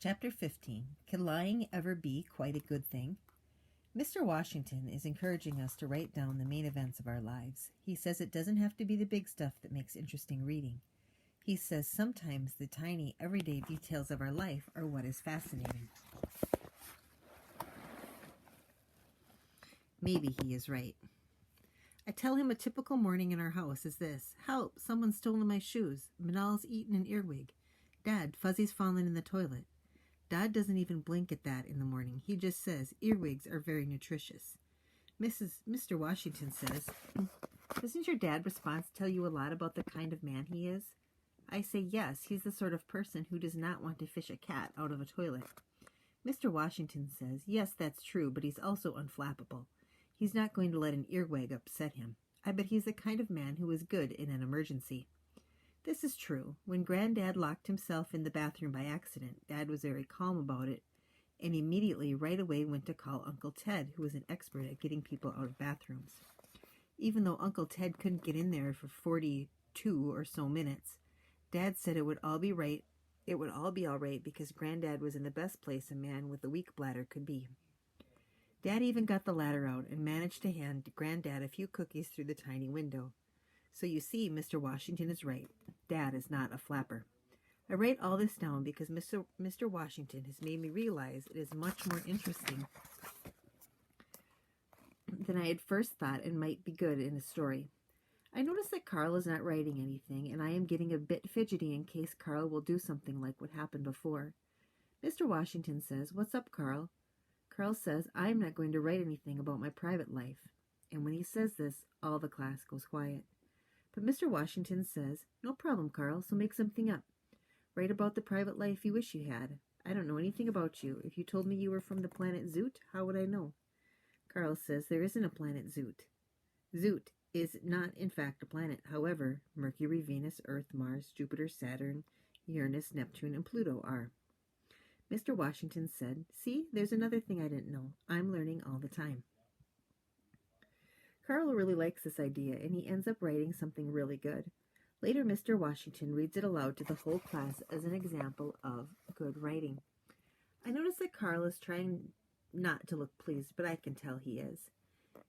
Chapter 15. Can lying ever be quite a good thing? Mr. Washington is encouraging us to write down the main events of our lives. He says it doesn't have to be the big stuff that makes interesting reading. He says sometimes the tiny, everyday details of our life are what is fascinating. Maybe he is right. I tell him a typical morning in our house is this. Help, someone's stolen my shoes. Manal's eaten an earwig. Dad, Fuzzy's fallen in the toilet. Dad doesn't even blink at that in the morning. He just says, earwigs are very nutritious. Mr. Washington says, doesn't your dad response tell you a lot about the kind of man he is? I say yes, he's the sort of person who does not want to fish a cat out of a toilet. Mr. Washington says, yes, that's true, but he's also unflappable. He's not going to let an earwig upset him. I bet he's the kind of man who is good in an emergency. This is true. When Granddad locked himself in the bathroom by accident, Dad was very calm about it and immediately right away went to call Uncle Ted, who was an expert at getting people out of bathrooms. Even though Uncle Ted couldn't get in there for 42 or so minutes, Dad said it would all be all right because Granddad was in the best place a man with a weak bladder could be. Dad even got the ladder out and managed to hand Granddad a few cookies through the tiny window. So you see, Mr. Washington is right. Dad is not a flapper. I write all this down because Mr. Washington has made me realize it is much more interesting than I had first thought and might be good in a story. I notice that Carl is not writing anything, and I am getting a bit fidgety in case Carl will do something like what happened before. Mr. Washington says, "What's up, Carl?" Carl says, "I am not going to write anything about my private life." And when he says this, all the class goes quiet. But Mr. Washington says, "No problem, Carl, so make something up. Write about the private life you wish you had. I don't know anything about you. If you told me you were from the planet Zoot, how would I know?" Carl says, "There isn't a planet Zoot. Zoot is not, in fact, a planet. However, Mercury, Venus, Earth, Mars, Jupiter, Saturn, Uranus, Neptune, and Pluto are." Mr. Washington said, "See, there's another thing I didn't know. I'm learning all the time." Carl really likes this idea, and he ends up writing something really good. Later, Mr. Washington reads it aloud to the whole class as an example of good writing. I notice that Carl is trying not to look pleased, but I can tell he is.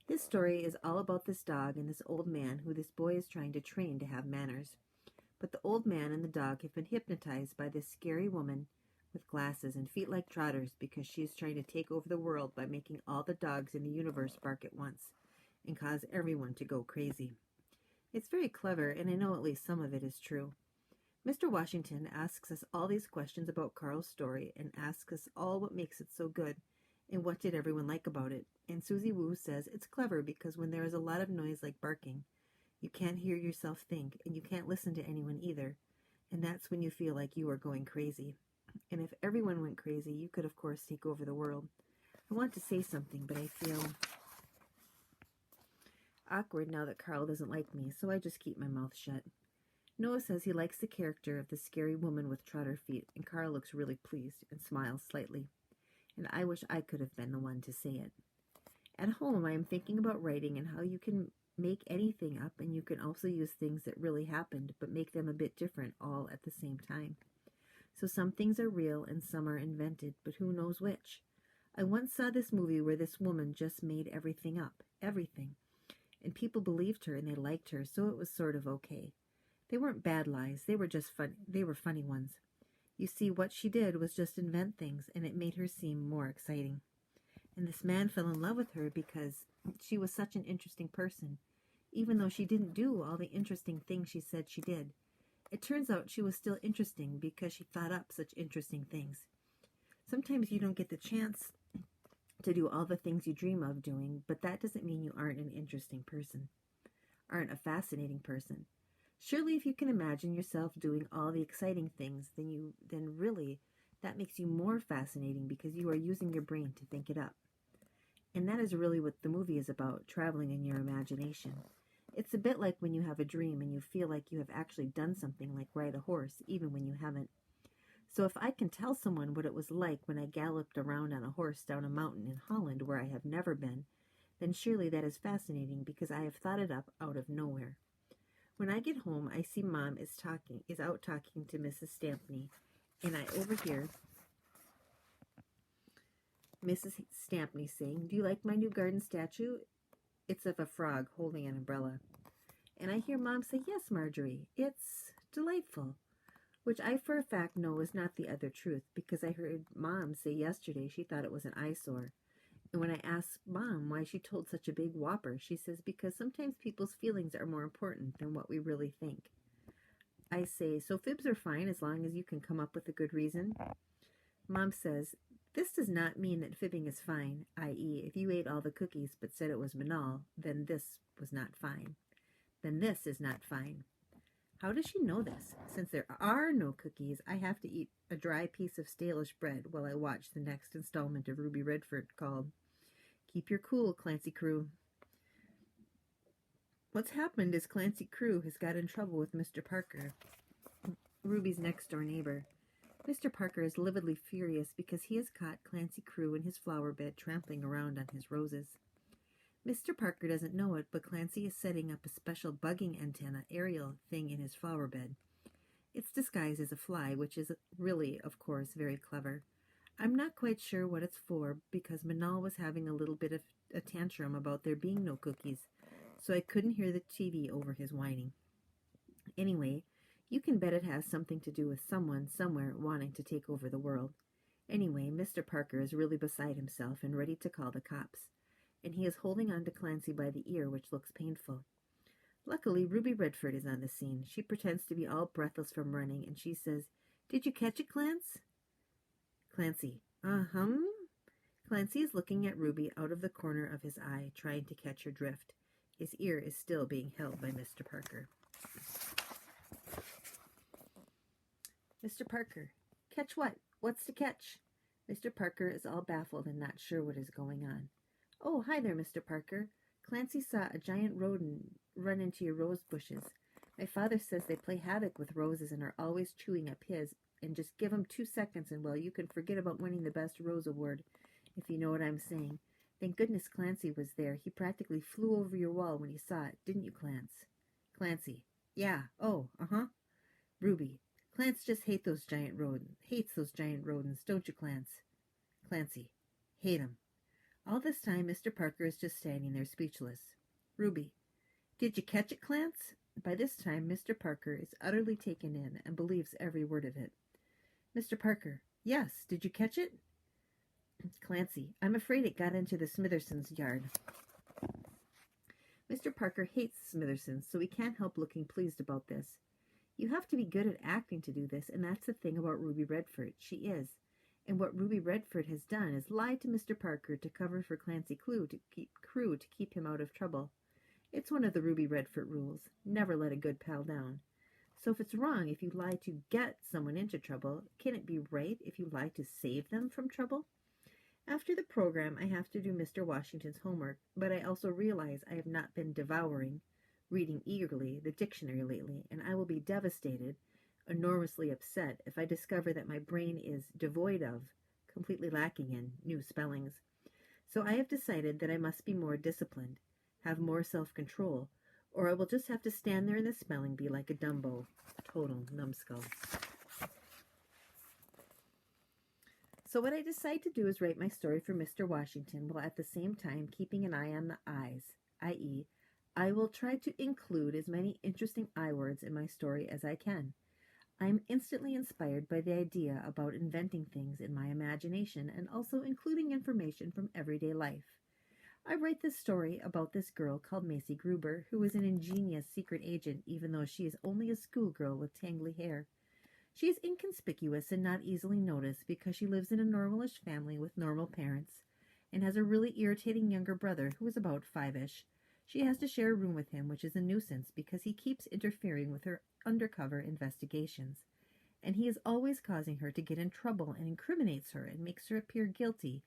This story is all about this dog and this old man who this boy is trying to train to have manners. But the old man and the dog have been hypnotized by this scary woman with glasses and feet like trotters because she is trying to take over the world by making all the dogs in the universe bark at once and cause everyone to go crazy. It's very clever, and I know at least some of it is true. Mr. Washington asks us all these questions about Carl's story and asks us all what makes it so good and what did everyone like about it. And Susie Wu says it's clever because when there is a lot of noise like barking, you can't hear yourself think and you can't listen to anyone either. And that's when you feel like you are going crazy. And if everyone went crazy, you could of course take over the world. I want to say something, but I feel awkward now that Carl doesn't like me, so I just keep my mouth shut. Noah says he likes the character of the scary woman with trotter feet, and Carl looks really pleased and smiles slightly. And I wish I could have been the one to say it. At home, I am thinking about writing and how you can make anything up, and you can also use things that really happened, but make them a bit different all at the same time. So some things are real and some are invented, but who knows which? I once saw this movie where this woman just made everything up, everything. And people believed her and they liked her, so it was sort of okay. They weren't bad lies, they were just fun. They were funny ones. You see, what she did was just invent things, and it made her seem more exciting. And this man fell in love with her because she was such an interesting person, even though she didn't do all the interesting things she said she did. It turns out she was still interesting because she thought up such interesting things. Sometimes you don't get the chance to do all the things you dream of doing, but that doesn't mean you aren't an interesting person, aren't a fascinating person. Surely if you can imagine yourself doing all the exciting things, then really that makes you more fascinating because you are using your brain to think it up. And that is really what the movie is about, traveling in your imagination. It's a bit like when you have a dream and you feel like you have actually done something like ride a horse, even when you haven't. So if I can tell someone what it was like when I galloped around on a horse down a mountain in Holland where I have never been, then surely that is fascinating because I have thought it up out of nowhere. When I get home, I see Mom is out talking to Mrs. Stampney, and I overhear Mrs. Stampney saying, "Do you like my new garden statue? It's of a frog holding an umbrella." And I hear Mom say, "Yes, Marjorie, it's delightful," which I for a fact know is not the other truth, because I heard Mom say yesterday she thought it was an eyesore. And when I asked Mom why she told such a big whopper, she says because sometimes people's feelings are more important than what we really think. I say, "So fibs are fine as long as you can come up with a good reason?" Mom says, "This does not mean that fibbing is fine, i.e., if you ate all the cookies but said it was Manal, then this was not fine. Then this is not fine." How does she know this? Since there are no cookies, I have to eat a dry piece of stalish bread while I watch the next installment of Ruby Redford called Keep Your Cool, Clancy Crew. What's happened is Clancy Crew has got in trouble with Mr. Parker, Ruby's next-door neighbor. Mr. Parker is lividly furious because he has caught Clancy Crew in his flower bed trampling around on his roses. Mr. Parker doesn't know it, but Clancy is setting up a special bugging antenna aerial thing in his flower bed. It's disguised as a fly, which is really, of course, very clever. I'm not quite sure what it's for, because Manal was having a little bit of a tantrum about there being no cookies, so I couldn't hear the TV over his whining. Anyway, you can bet it has something to do with someone somewhere wanting to take over the world. Anyway, Mr. Parker is really beside himself and ready to call the cops, and he is holding on to Clancy by the ear, which looks painful. Luckily, Ruby Redford is on the scene. She pretends to be all breathless from running, and she says, "Did you catch it, Clance?" Clancy, "Uh-huh." Clancy is looking at Ruby out of the corner of his eye, trying to catch her drift. His ear is still being held by Mr. Parker. Mr. Parker, "Catch what? What's to catch?" Mr. Parker is all baffled and not sure what is going on. "Oh, hi there, Mr. Parker. Clancy saw a giant rodent run into your rose bushes. My father says they play havoc with roses and are always chewing up his, and just give 'em 2 seconds and, well, you can forget about winning the Best Rose Award, if you know what I'm saying. Thank goodness Clancy was there. He practically flew over your wall when he saw it, didn't you, Clance?" Clancy, "Yeah, oh, uh-huh." Ruby, "Clance just hates those giant rodents, don't you, Clance?" Clancy, "Hate 'em." All this time, Mr. Parker is just standing there speechless. Ruby, "Did you catch it, Clance?" By this time, Mr. Parker is utterly taken in and believes every word of it. Mr. Parker, "Yes, did you catch it?" Clancy, "I'm afraid it got into the Smithersons' yard." Mr. Parker hates Smithersons, so he can't help looking pleased about this. You have to be good at acting to do this, and that's the thing about Ruby Redford. She is. And what Ruby Redford has done is lied to Mr. Parker to cover for Clancy Crew to keep him out of trouble. It's one of the Ruby Redford rules. Never let a good pal down. So if it's wrong if you lie to get someone into trouble, can it be right if you lie to save them from trouble? After the program, I have to do Mr. Washington's homework, but I also realize I have not been reading eagerly, the dictionary lately, and I will be devastated, enormously upset, if I discover that my brain is devoid of, completely lacking in, new spellings. So I have decided that I must be more disciplined, have more self-control, or I will just have to stand there in the spelling bee like a Dumbo, total numbskull. So what I decide to do is write my story for Mr. Washington while at the same time keeping an eye on the I's, i.e., I will try to include as many interesting I words in my story as I can. I am instantly inspired by the idea about inventing things in my imagination and also including information from everyday life. I write this story about this girl called Macy Gruber, who is an ingenious secret agent even though she is only a schoolgirl with tangly hair. She is inconspicuous and not easily noticed because she lives in a normalish family with normal parents and has a really irritating younger brother who is about 5-ish. She has to share a room with him, which is a nuisance because he keeps interfering with her undercover investigations, and he is always causing her to get in trouble and incriminates her and makes her appear guilty,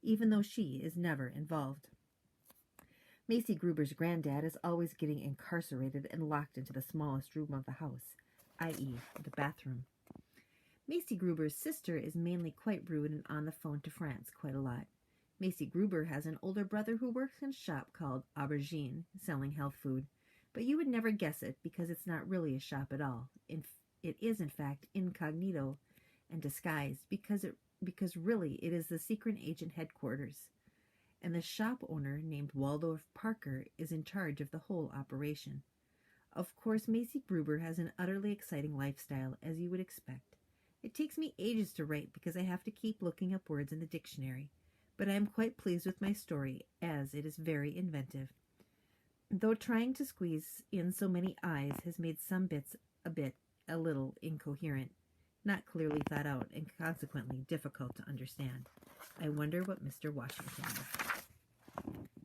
even though she is never involved. Macy Gruber's granddad is always getting incarcerated and locked into the smallest room of the house, i.e., the bathroom. Macy Gruber's sister is mainly quite rude and on the phone to France quite a lot. Macy Gruber has an older brother who works in a shop called Aubergine, selling health food, but you would never guess it because it's not really a shop at all. It is, in fact, incognito and disguised because it because really it is the secret agent headquarters, and the shop owner named Waldorf Parker is in charge of the whole operation. Of course, Macy Gruber has an utterly exciting lifestyle, as you would expect. It takes me ages to write because I have to keep looking up words in the dictionary, but I am quite pleased with my story, as it is very inventive. Though trying to squeeze in so many I's has made some bits a little incoherent, not clearly thought out, and consequently difficult to understand. I wonder what Mr. Washington is.